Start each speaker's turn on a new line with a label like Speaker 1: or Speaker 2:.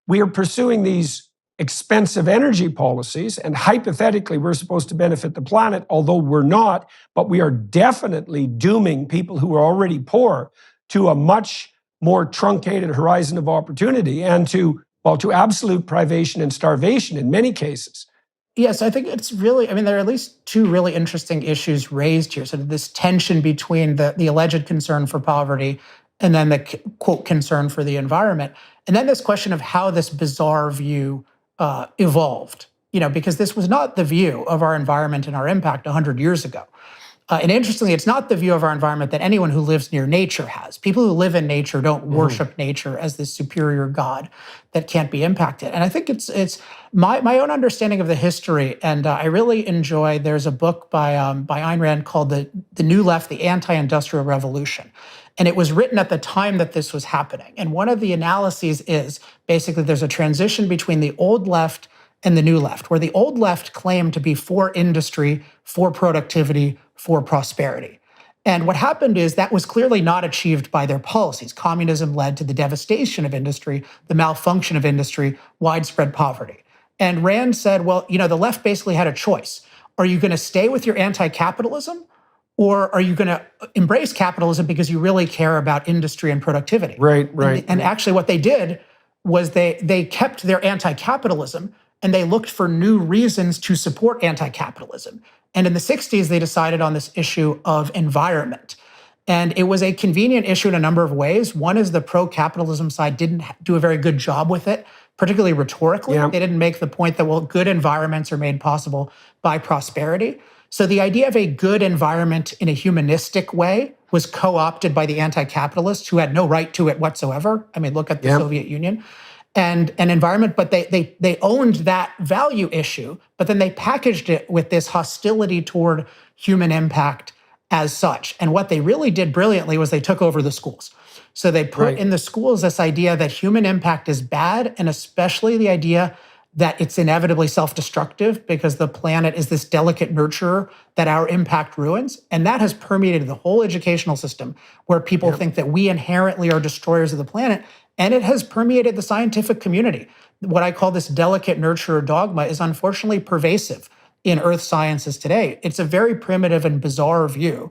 Speaker 1: we are pursuing these expensive energy policies, and hypothetically, we're supposed to benefit the planet, although we're not, but we are definitely dooming people who are already poor to a much more truncated horizon of opportunity and to absolute privation and starvation in many cases.
Speaker 2: Yes, I think it's really, I mean, there are at least two really interesting issues raised here. Sort of this tension between the alleged concern for poverty and then the quote concern for the environment. And then this question of how this bizarre view evolved, because this was not the view of our environment and our impact 100 years ago. And interestingly, it's not the view of our environment that anyone who lives near nature has. People who live in nature don't worship nature as this superior god that can't be impacted. And I think it's my own understanding of the history, and I really enjoy, there's a book by Ayn Rand called The New Left, The Anti-Industrial Revolution. And it was written at the time that this was happening. And one of the analyses is basically there's a transition between the old left and the new left, where the old left claimed to be for industry, for productivity, for prosperity. And what happened is that was clearly not achieved by their policies. Communism led to the devastation of industry, the malfunction of industry, widespread poverty. And Rand said, well, the left basically had a choice. Are you going to stay with your anti-capitalism, or are you going to embrace capitalism because you really care about industry and productivity?
Speaker 1: Right.
Speaker 2: And actually what they did was they kept their anti-capitalism, and they looked for new reasons to support anti-capitalism. And in the 60s, they decided on this issue of environment. And it was a convenient issue in a number of ways. One is the pro-capitalism side didn't do a very good job with it, particularly rhetorically. Yeah. They didn't make the point that, well, good environments are made possible by prosperity. So the idea of a good environment in a humanistic way was co-opted by the anti-capitalists who had no right to it whatsoever. I mean, look at the Soviet Union. And an environment, but they owned that value issue, but then they packaged it with this hostility toward human impact as such. And what they really did brilliantly was they took over the schools. So they put in the schools this idea that human impact is bad, and especially the idea that it's inevitably self-destructive because the planet is this delicate nurturer that our impact ruins. And that has permeated the whole educational system, where people think that we inherently are destroyers of the planet. And it has permeated the scientific community. What I call this delicate nurturer dogma is unfortunately pervasive in earth sciences today. It's a very primitive and bizarre view.